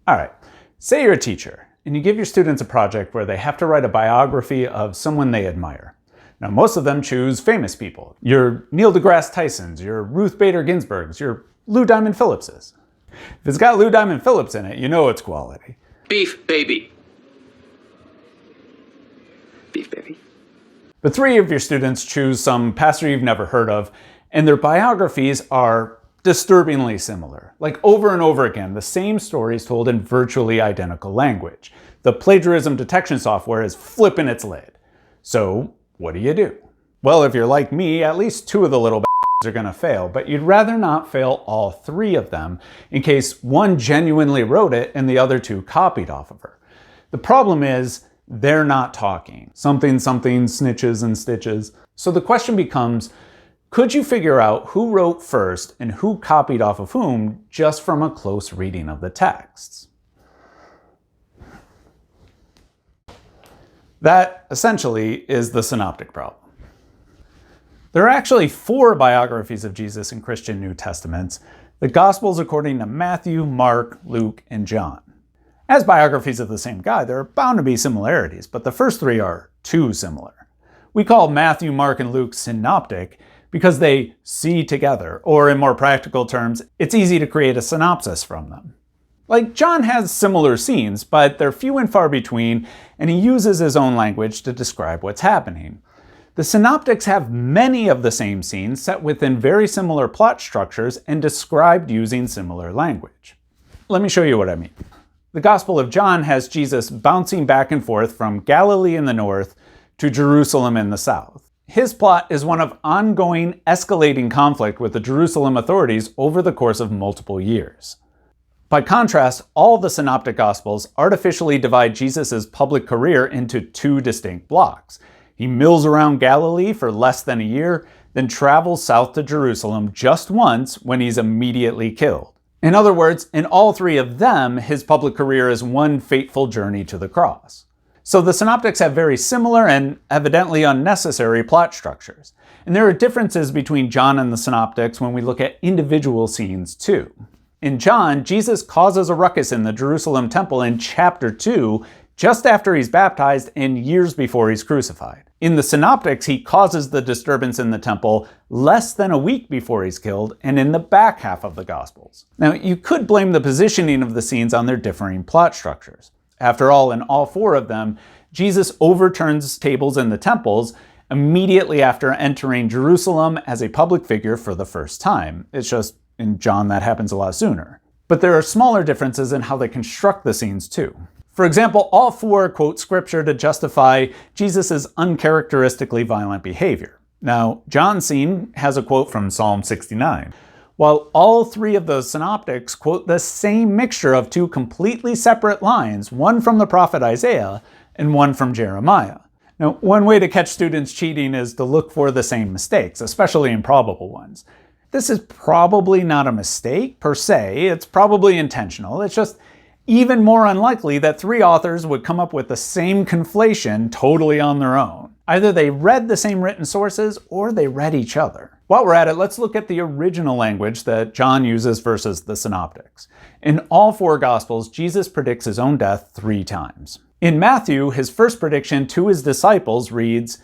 Alright, say you're a teacher, and you give your students a project where they have to write a biography of someone they admire. Now, most of them choose famous people. Your Neil deGrasse Tysons, your Ruth Bader Ginsburgs, your Lou Diamond Phillipses. If it's got Lou Diamond Phillips in it, you know it's quality. Beef baby. Beef baby. But 3 of your students choose some pastor you've never heard of, and their biographies are disturbingly similar. Like over and over again, the same stories told in virtually identical language. The plagiarism detection software is flipping its lid. So, what do? Well, if you're like me, at least 2 of the little are gonna fail, but you'd rather not fail all 3 of them in case one genuinely wrote it and the other 2 copied off of her. The problem is, they're not talking. Something, snitches and stitches. So the question becomes, could you figure out who wrote first and who copied off of whom just from a close reading of the texts? That, essentially, is the Synoptic Problem. There are actually 4 biographies of Jesus in Christian New Testaments, the Gospels according to Matthew, Mark, Luke, and John. As biographies of the same guy, there are bound to be similarities, but the first 3 are too similar. We call Matthew, Mark, and Luke synoptic because they see together, or in more practical terms, it's easy to create a synopsis from them. Like, John has similar scenes, but they're few and far between, and he uses his own language to describe what's happening. The synoptics have many of the same scenes set within very similar plot structures and described using similar language. Let me show you what I mean. The Gospel of John has Jesus bouncing back and forth from Galilee in the north to Jerusalem in the south. His plot is one of ongoing, escalating conflict with the Jerusalem authorities over the course of multiple years. By contrast, all the Synoptic Gospels artificially divide Jesus' public career into 2 distinct blocks. He mills around Galilee for less than a year, then travels south to Jerusalem just once when he's immediately killed. In other words, in all 3 of them, his public career is one fateful journey to the cross. So the Synoptics have very similar and evidently unnecessary plot structures. And there are differences between John and the Synoptics when we look at individual scenes too. In John, Jesus causes a ruckus in the Jerusalem temple in chapter 2, just after he's baptized and years before he's crucified. In the Synoptics, he causes the disturbance in the temple less than a week before he's killed, and in the back half of the Gospels. Now, you could blame the positioning of the scenes on their differing plot structures. After all, in all 4 of them, Jesus overturns tables in the temples immediately after entering Jerusalem as a public figure for the first time. It's just, in John, that happens a lot sooner. But there are smaller differences in how they construct the scenes too. For example, all 4 quote scripture to justify Jesus' uncharacteristically violent behavior. Now, John's scene has a quote from Psalm 69, while all 3 of the synoptics quote the same mixture of 2 completely separate lines, one from the prophet Isaiah and one from Jeremiah. Now, one way to catch students cheating is to look for the same mistakes, especially improbable ones. This is probably not a mistake per se, it's probably intentional. It's just even more unlikely that 3 authors would come up with the same conflation totally on their own. Either they read the same written sources or they read each other. While we're at it, let's look at the original language that John uses versus the synoptics. In all 4 Gospels, Jesus predicts his own death 3 times. In Matthew, his first prediction to his disciples reads,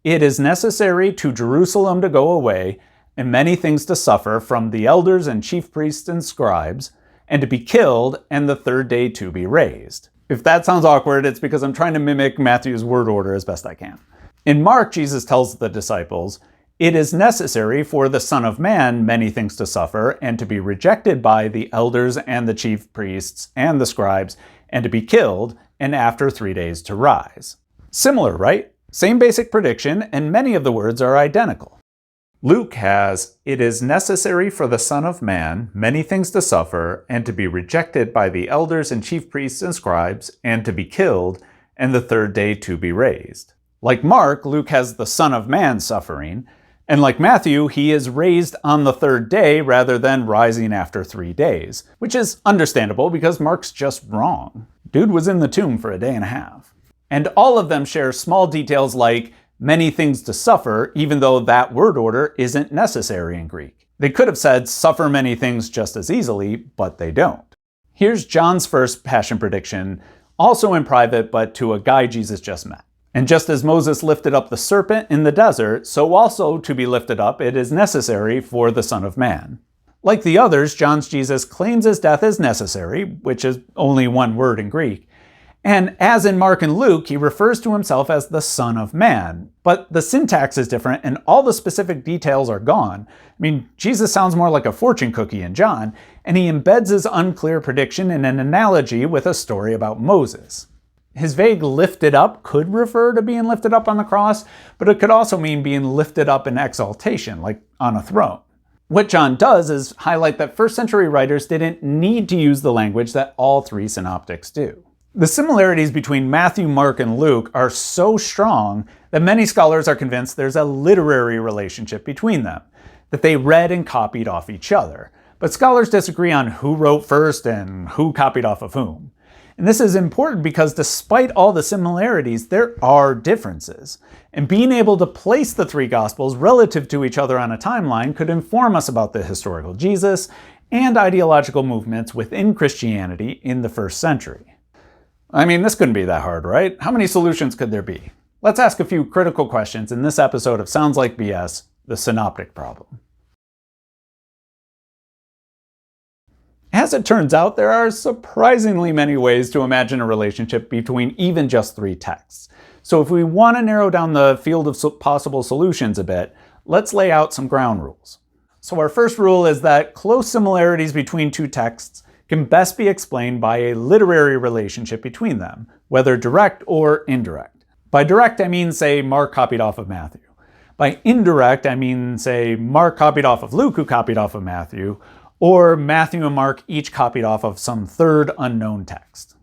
"It is necessary to Jerusalem to go away, and many things to suffer from the elders and chief priests and scribes, and to be killed, and the 3rd day to be raised." If that sounds awkward, it's because I'm trying to mimic Matthew's word order as best I can. In Mark, Jesus tells the disciples, "It is necessary for the Son of Man many things to suffer, and to be rejected by the elders and the chief priests and the scribes, and to be killed, and after 3 days to rise." Similar, right? Same basic prediction, and many of the words are identical. Luke has, "It is necessary for the Son of Man many things to suffer, and to be rejected by the elders and chief priests and scribes, and to be killed, and the 3rd day to be raised." Like Mark, Luke has the Son of Man suffering, and like Matthew, he is raised on the 3rd day rather than rising after 3 days, which is understandable because Mark's just wrong. Dude was in the tomb for a day and a half. And all of them share small details like many things to suffer, even though that word order isn't necessary in Greek. They could have said suffer many things just as easily, but they don't. Here's John's first passion prediction, also in private, but to a guy Jesus just met. And just as Moses lifted up the serpent in the desert, so also to be lifted up it is necessary for the Son of Man. Like the others, John's Jesus claims his death is necessary, which is only one word in Greek. And as in Mark and Luke, he refers to himself as the Son of Man. But the syntax is different and all the specific details are gone. I mean, Jesus sounds more like a fortune cookie in John, and he embeds his unclear prediction in an analogy with a story about Moses. His vague lifted up could refer to being lifted up on the cross, but it could also mean being lifted up in exaltation, like on a throne. What John does is highlight that first century writers didn't need to use the language that all three synoptics do. The similarities between Matthew, Mark, and Luke are so strong that many scholars are convinced there's a literary relationship between them, that they read and copied off each other. But scholars disagree on who wrote first and who copied off of whom. And this is important because despite all the similarities, there are differences. And being able to place the three Gospels relative to each other on a timeline could inform us about the historical Jesus and ideological movements within Christianity in the first century. I mean, this couldn't be that hard, right? How many solutions could there be? Let's ask a few critical questions in this episode of Sounds Like BS, the Synoptic Problem. As it turns out, there are surprisingly many ways to imagine a relationship between even just three texts. So if we want to narrow down the field of possible solutions a bit, let's lay out some ground rules. So our first rule is that close similarities between two texts can best be explained by a literary relationship between them, whether direct or indirect. By direct, I mean, say, Mark copied off of Matthew. By indirect, I mean, say, Mark copied off of Luke, who copied off of Matthew, or Matthew and Mark each copied off of some third unknown text.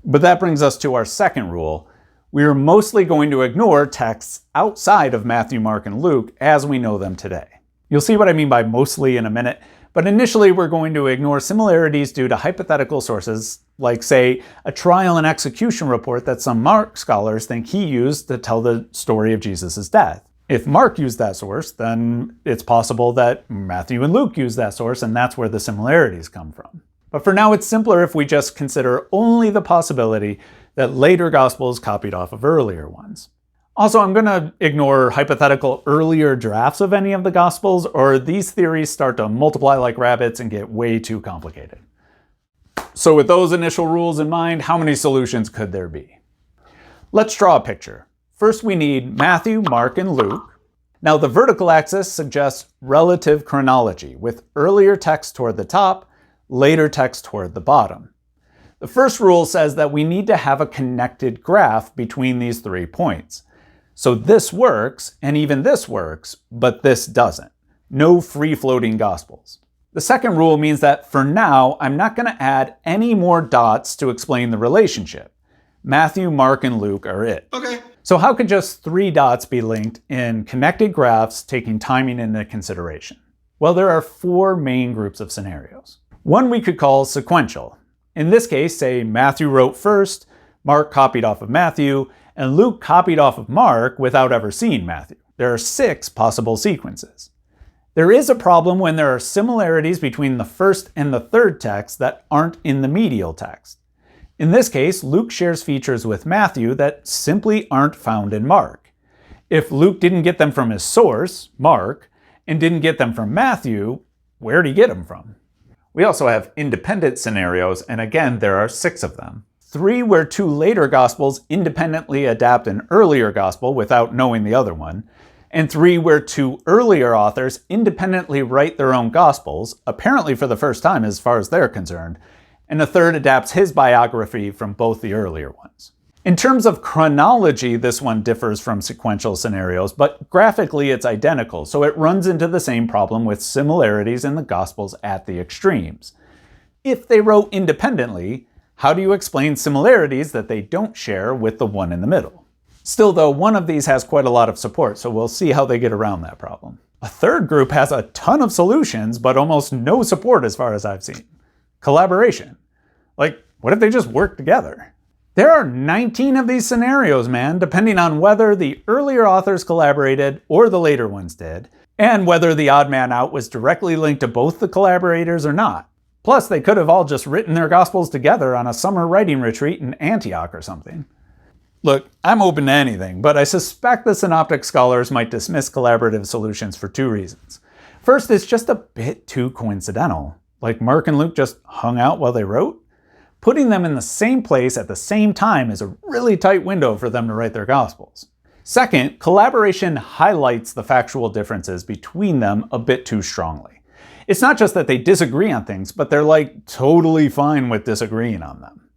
But that brings us to our second rule. We are mostly going to ignore texts outside of Matthew, Mark, and Luke as we know them today. You'll see what I mean by mostly in a minute, but initially we're going to ignore similarities due to hypothetical sources, like, say, a trial and execution report that some Mark scholars think he used to tell the story of Jesus' death. If Mark used that source, then it's possible that Matthew and Luke used that source, and that's where the similarities come from. But for now, it's simpler if we just consider only the possibility that later Gospels copied off of earlier ones. Also, I'm going to ignore hypothetical earlier drafts of any of the Gospels, or these theories start to multiply like rabbits and get way too complicated. So with those initial rules in mind, how many solutions could there be? Let's draw a picture. First, we need Matthew, Mark, and Luke. Now, the vertical axis suggests relative chronology, with earlier text toward the top, later text toward the bottom. The first rule says that we need to have a connected graph between these 3 points. So this works, and even this works, but this doesn't. No free-floating Gospels. The second rule means that for now, I'm not going to add any more dots to explain the relationship. Matthew, Mark, and Luke are it. Okay. So how could just 3 dots be linked in connected graphs taking timing into consideration? Well, there are 4 main groups of scenarios. One we could call sequential. In this case, say Matthew wrote first, Mark copied off of Matthew, and Luke copied off of Mark without ever seeing Matthew. There are 6 possible sequences. There is a problem when there are similarities between the first and the third text that aren't in the medial text. In this case, Luke shares features with Matthew that simply aren't found in Mark. If Luke didn't get them from his source, Mark, and didn't get them from Matthew, where did he get them from? We also have independent scenarios, and again, there are 6 of them. 3 where 2 later Gospels independently adapt an earlier Gospel without knowing the other one, and 3 where 2 earlier authors independently write their own Gospels, apparently for the first time as far as they're concerned, and a third adapts his biography from both the earlier ones. In terms of chronology, this one differs from sequential scenarios, but graphically it's identical, so it runs into the same problem with similarities in the Gospels at the extremes. If they wrote independently, how do you explain similarities that they don't share with the one in the middle? Still though, one of these has quite a lot of support, so we'll see how they get around that problem. A third group has a ton of solutions, but almost no support as far as I've seen. Collaboration. Like, what if they just work together? There are 19 of these scenarios, man, depending on whether the earlier authors collaborated or the later ones did, and whether the odd man out was directly linked to both the collaborators or not. Plus, they could have all just written their Gospels together on a summer writing retreat in Antioch or something. Look, I'm open to anything, but I suspect the Synoptic scholars might dismiss collaborative solutions for two reasons. First, it's just a bit too coincidental. Like Mark and Luke just hung out while they wrote? Putting them in the same place at the same time is a really tight window for them to write their Gospels. Second, collaboration highlights the factual differences between them a bit too strongly. It's not just that they disagree on things, but they're like totally fine with disagreeing on them.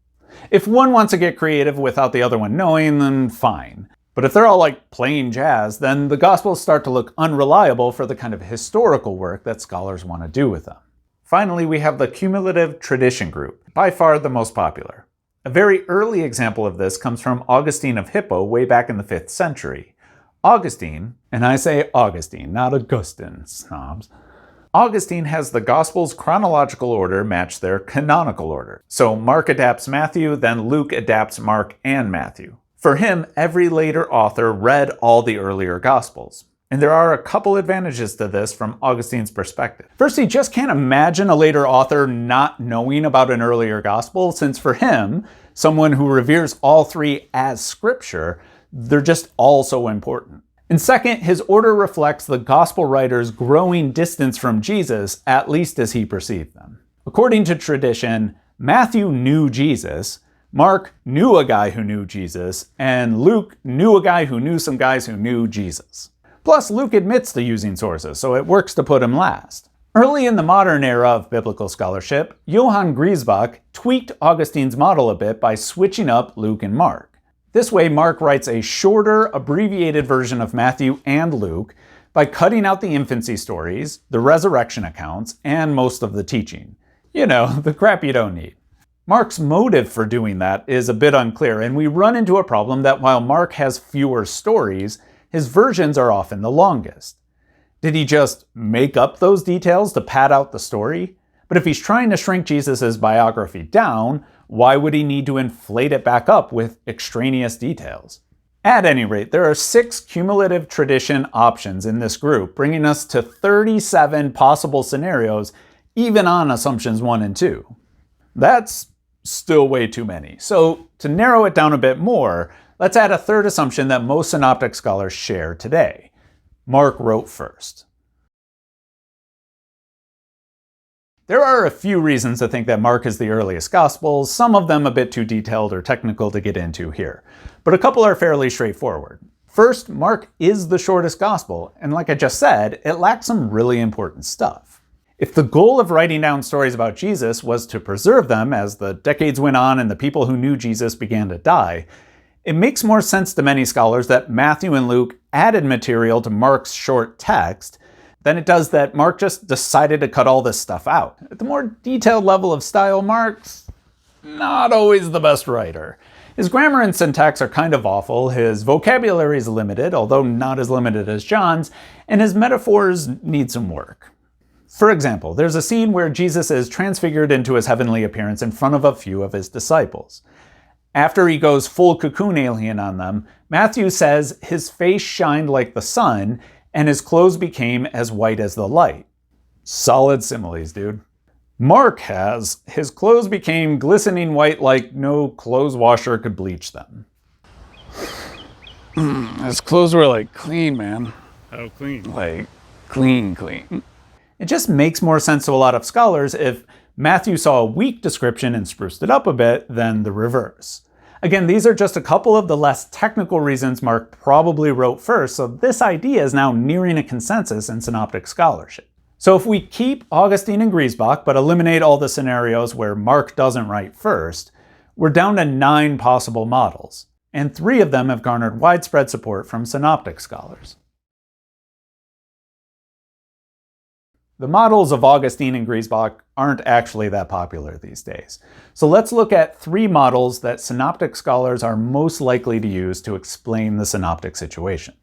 If one wants to get creative without the other one knowing, then fine. But if they're all like playing jazz, then the Gospels start to look unreliable for the kind of historical work that scholars want to do with them. Finally, we have the cumulative tradition group, by far the most popular. A very early example of this comes from Augustine of Hippo way back in the 5th century. Augustine, and I say Augustine, not Augustine, snobs. Augustine has the Gospels' chronological order match their canonical order. So Mark adapts Matthew, then Luke adapts Mark and Matthew. For him, every later author read all the earlier Gospels. And there are a couple advantages to this from Augustine's perspective. First, he just can't imagine a later author not knowing about an earlier Gospel, since for him, someone who reveres all three as scripture, they're just all so important. And second, his order reflects the Gospel writer's growing distance from Jesus, at least as he perceived them. According to tradition, Matthew knew Jesus, Mark knew a guy who knew Jesus, and Luke knew a guy who knew some guys who knew Jesus. Plus, Luke admits to using sources, so it works to put him last. Early in the modern era of biblical scholarship, Johann Griesbach tweaked Augustine's model a bit by switching up Luke and Mark. This way, Mark writes a shorter, abbreviated version of Matthew and Luke by cutting out the infancy stories, the resurrection accounts, and most of the teaching. You know, the crap you don't need. Mark's motive for doing that is a bit unclear, and we run into a problem that while Mark has fewer stories, his versions are often the longest. Did he just make up those details to pad out the story? But if he's trying to shrink Jesus' biography down, why would he need to inflate it back up with extraneous details? At any rate, there are 6 cumulative tradition options in this group, bringing us to 37 possible scenarios, even on assumptions 1 and 2. That's still way too many. So to narrow it down a bit more, let's add a third assumption that most synoptic scholars share today. Mark wrote first. There are a few reasons to think that Mark is the earliest Gospel, some of them a bit too detailed or technical to get into here, but a couple are fairly straightforward. First, Mark is the shortest Gospel, and like I just said, it lacks some really important stuff. If the goal of writing down stories about Jesus was to preserve them as the decades went on and the people who knew Jesus began to die, it makes more sense to many scholars that Matthew and Luke added material to Mark's short text than it does that Mark just decided to cut all this stuff out. At the more detailed level of style, Mark's not always the best writer. His grammar and syntax are kind of awful, his vocabulary is limited, although not as limited as John's, and his metaphors need some work. For example, there's a scene where Jesus is transfigured into his heavenly appearance in front of a few of his disciples. After he goes full cocoon alien on them, Matthew says his face shined like the sun, and his clothes became as white as the light. Solid similes, dude. Mark has, his clothes became glistening white like no clothes washer could bleach them. His clothes were like clean, man. How clean? Like clean. It just makes more sense to a lot of scholars if Matthew saw a weak description and spruced it up a bit than the reverse. Again, these are just a couple of the less technical reasons Mark probably wrote first, so this idea is now nearing a consensus in synoptic scholarship. So if we keep Augustine and Griesbach, but eliminate all the scenarios where Mark doesn't write first, we're down to 9 possible models, and 3 of them have garnered widespread support from synoptic scholars. The models of Augustine and Griesbach aren't actually that popular these days. So let's look at 3 models that synoptic scholars are most likely to use to explain the synoptic situation.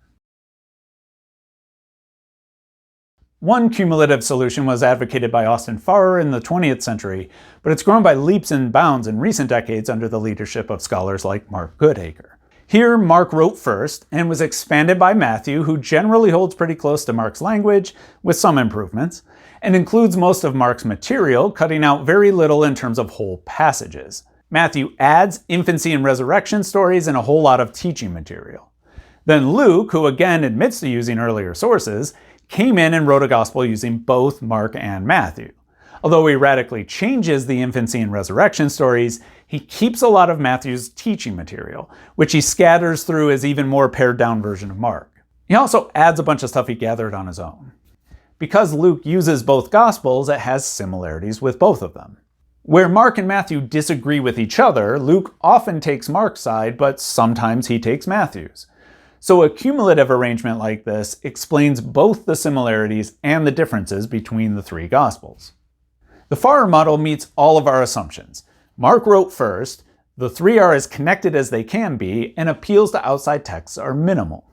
One cumulative solution was advocated by Austin Farrer in the 20th century, but it's grown by leaps and bounds in recent decades under the leadership of scholars like Mark Goodacre. Here, Mark wrote first and was expanded by Matthew, who generally holds pretty close to Mark's language, with some improvements. and includes most of Mark's material, cutting out very little in terms of whole passages. Matthew adds infancy and resurrection stories and a whole lot of teaching material. Then Luke, who again admits to using earlier sources, came in and wrote a gospel using both Mark and Matthew. Although he radically changes the infancy and resurrection stories, he keeps a lot of Matthew's teaching material, which he scatters through as even more pared down version of Mark. He also adds a bunch of stuff he gathered on his own. Because Luke uses both gospels, it has similarities with both of them. Where Mark and Matthew disagree with each other, Luke often takes Mark's side, but sometimes he takes Matthew's. So a cumulative arrangement like this explains both the similarities and the differences between the three gospels. The Farrer model meets all of our assumptions. Mark wrote first, the three are as connected as they can be, and appeals to outside texts are minimal.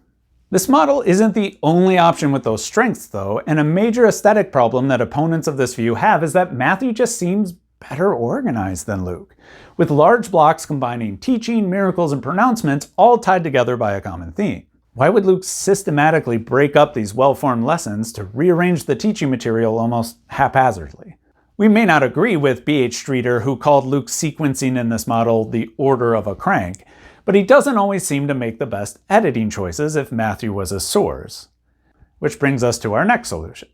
This model isn't the only option with those strengths though, and a major aesthetic problem that opponents of this view have is that Matthew just seems better organized than Luke, with large blocks combining teaching, miracles, and pronouncements all tied together by a common theme. Why would Luke systematically break up these well-formed lessons to rearrange the teaching material almost haphazardly? We may not agree with B.H. Streeter, who called Luke's sequencing in this model the order of a crank, but he doesn't always seem to make the best editing choices if Matthew was a source. Which brings us to our next solution.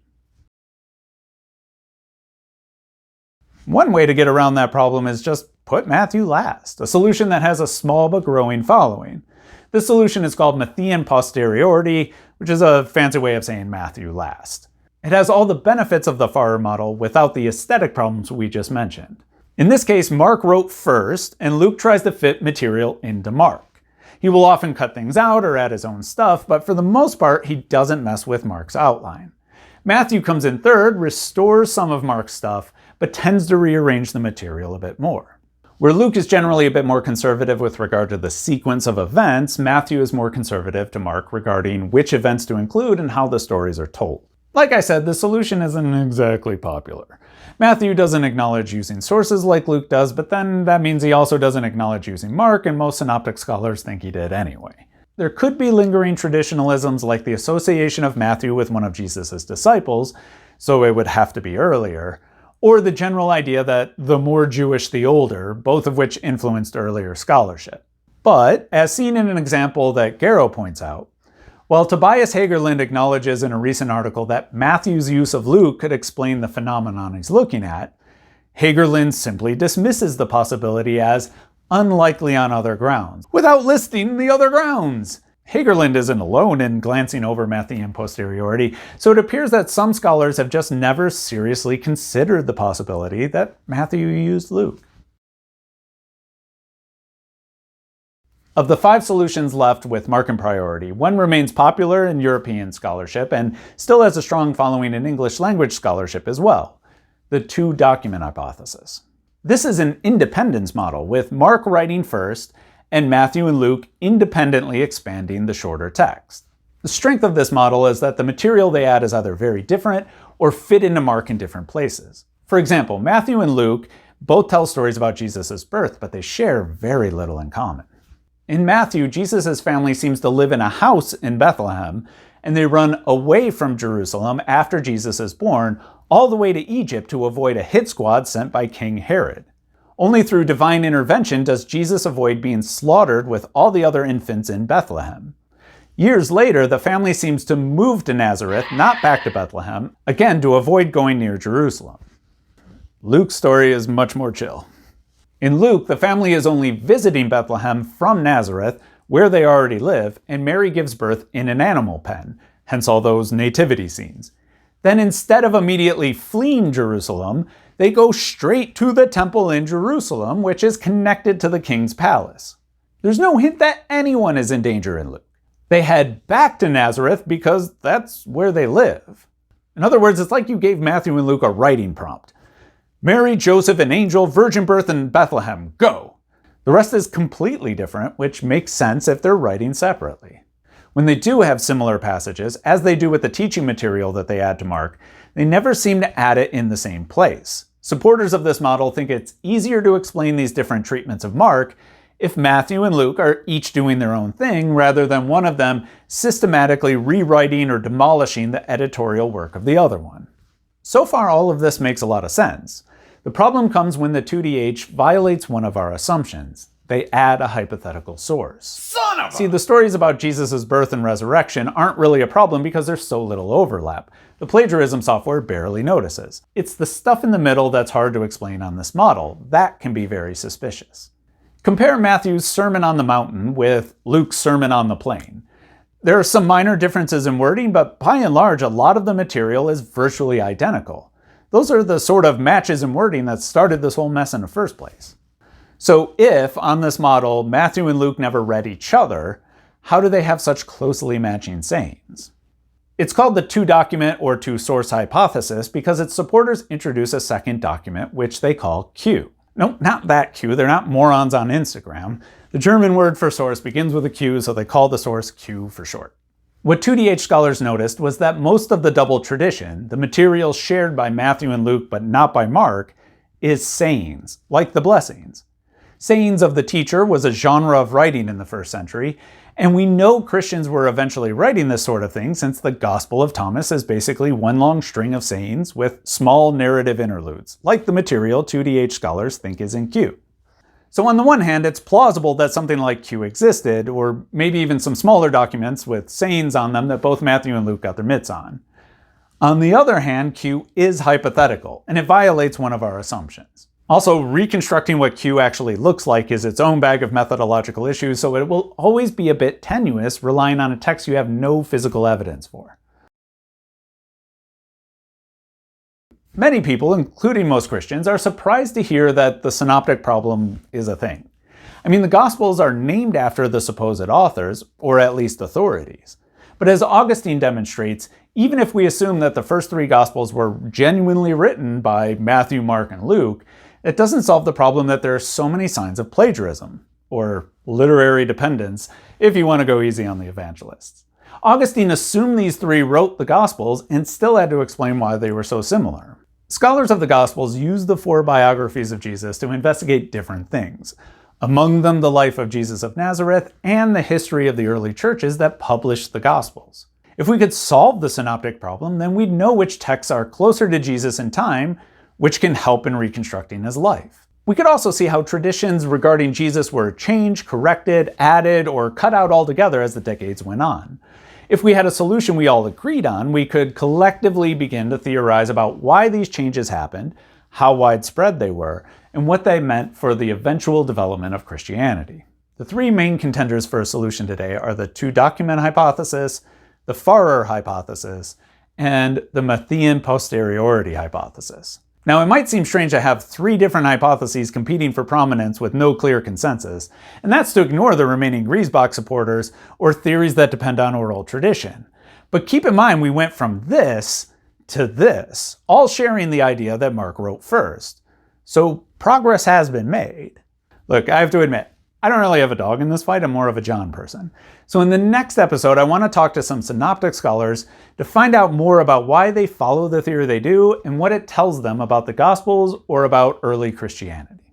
One way to get around that problem is just put Matthew last, a solution that has a small but growing following. This solution is called Matthean Posteriority, which is a fancy way of saying Matthew last. It has all the benefits of the Farrer model without the aesthetic problems we just mentioned. In this case, Mark wrote first, and Luke tries to fit material into Mark. He will often cut things out or add his own stuff, but for the most part, he doesn't mess with Mark's outline. Matthew comes in third, restores some of Mark's stuff, but tends to rearrange the material a bit more. Where Luke is generally a bit more conservative with regard to the sequence of events, Matthew is more conservative to Mark regarding which events to include and how the stories are told. Like I said, the solution isn't exactly popular. Matthew doesn't acknowledge using sources like Luke does, but then that means he also doesn't acknowledge using Mark, and most synoptic scholars think he did anyway. There could be lingering traditionalisms like the association of Matthew with one of Jesus' disciples, so it would have to be earlier, or the general idea that the more Jewish the older, both of which influenced earlier scholarship. But, as seen in an example that Garrow points out, while Tobias Hagerland acknowledges in a recent article that Matthew's use of Luke could explain the phenomenon he's looking at, Hagerland simply dismisses the possibility as unlikely on other grounds, without listing the other grounds. Hagerland isn't alone in glancing over Matthean posteriority, so it appears that some scholars have just never seriously considered the possibility that Matthew used Luke. Of the 5 solutions left with Markan priority, one remains popular in European scholarship and still has a strong following in English language scholarship as well: the two-document hypothesis. This is an independence model, with Mark writing first and Matthew and Luke independently expanding the shorter text. The strength of this model is that the material they add is either very different or fit into Mark in different places. For example, Matthew and Luke both tell stories about Jesus' birth, but they share very little in common. In Matthew, Jesus' family seems to live in a house in Bethlehem, and they run away from Jerusalem after Jesus is born, all the way to Egypt to avoid a hit squad sent by King Herod. Only through divine intervention does Jesus avoid being slaughtered with all the other infants in Bethlehem. Years later, the family seems to move to Nazareth, not back to Bethlehem, again to avoid going near Jerusalem. Luke's story is much more chill. In Luke, the family is only visiting Bethlehem from Nazareth, where they already live, and Mary gives birth in an animal pen, hence all those nativity scenes. Then instead of immediately fleeing Jerusalem, they go straight to the temple in Jerusalem, which is connected to the king's palace. There's no hint that anyone is in danger in Luke. They head back to Nazareth because that's where they live. In other words, it's like you gave Matthew and Luke a writing prompt. Mary, Joseph, an angel, virgin birth in Bethlehem, go! The rest is completely different, which makes sense if they're writing separately. When they do have similar passages, as they do with the teaching material that they add to Mark, they never seem to add it in the same place. Supporters of this model think it's easier to explain these different treatments of Mark if Matthew and Luke are each doing their own thing, rather than one of them systematically rewriting or demolishing the editorial work of the other one. So far, all of this makes a lot of sense. The problem comes when the 2DH violates one of our assumptions. They add a hypothetical source. See, the stories about Jesus' birth and resurrection aren't really a problem because there's so little overlap. The plagiarism software barely notices. It's the stuff in the middle that's hard to explain on this model. That can be very suspicious. Compare Matthew's Sermon on the Mountain with Luke's Sermon on the Plain. There are some minor differences in wording, but by and large, a lot of the material is virtually identical. Those are the sort of matches in wording that started this whole mess in the first place. So if, on this model, Matthew and Luke never read each other, how do they have such closely matching sayings? It's called the two-document or two-source hypothesis because its supporters introduce a second document, which they call Q. No, not that Q. They're not morons on Instagram. The German word for source begins with a Q, so they call the source Q for short. What 2DH scholars noticed was that most of the double tradition, the material shared by Matthew and Luke but not by Mark, is sayings, like the blessings. Sayings of the teacher was a genre of writing in the first century, and we know Christians were eventually writing this sort of thing since the Gospel of Thomas is basically one long string of sayings with small narrative interludes, like the material 2DH scholars think is in Q. So on the one hand, it's plausible that something like Q existed, or maybe even some smaller documents with sayings on them that both Matthew and Luke got their mitts on. On the other hand, Q is hypothetical, and it violates one of our assumptions. Also, reconstructing what Q actually looks like is its own bag of methodological issues, so it will always be a bit tenuous relying on a text you have no physical evidence for. Many people, including most Christians, are surprised to hear that the Synoptic Problem is a thing. I mean, the Gospels are named after the supposed authors, or at least authorities. But as Augustine demonstrates, even if we assume that the first three Gospels were genuinely written by Matthew, Mark, and Luke, it doesn't solve the problem that there are so many signs of plagiarism, or literary dependence, if you want to go easy on the evangelists. Augustine assumed these three wrote the Gospels and still had to explain why they were so similar. Scholars of the Gospels use the four biographies of Jesus to investigate different things, among them the life of Jesus of Nazareth and the history of the early churches that published the Gospels. If we could solve the Synoptic Problem, then we'd know which texts are closer to Jesus in time, which can help in reconstructing his life. We could also see how traditions regarding Jesus were changed, corrected, added, or cut out altogether as the decades went on. If we had a solution we all agreed on, we could collectively begin to theorize about why these changes happened, how widespread they were, and what they meant for the eventual development of Christianity. The three main contenders for a solution today are the two-document hypothesis, the Farrer hypothesis, and the Matthean Posteriority Hypothesis. Now, it might seem strange to have three different hypotheses competing for prominence with no clear consensus, and that's to ignore the remaining Griesbach supporters or theories that depend on oral tradition. But keep in mind we went from this to this, all sharing the idea that Mark wrote first. So progress has been made. Look, I have to admit, I don't really have a dog in this fight, I'm more of a John person. So in the next episode, I want to talk to some synoptic scholars to find out more about why they follow the theory they do and what it tells them about the Gospels or about early Christianity.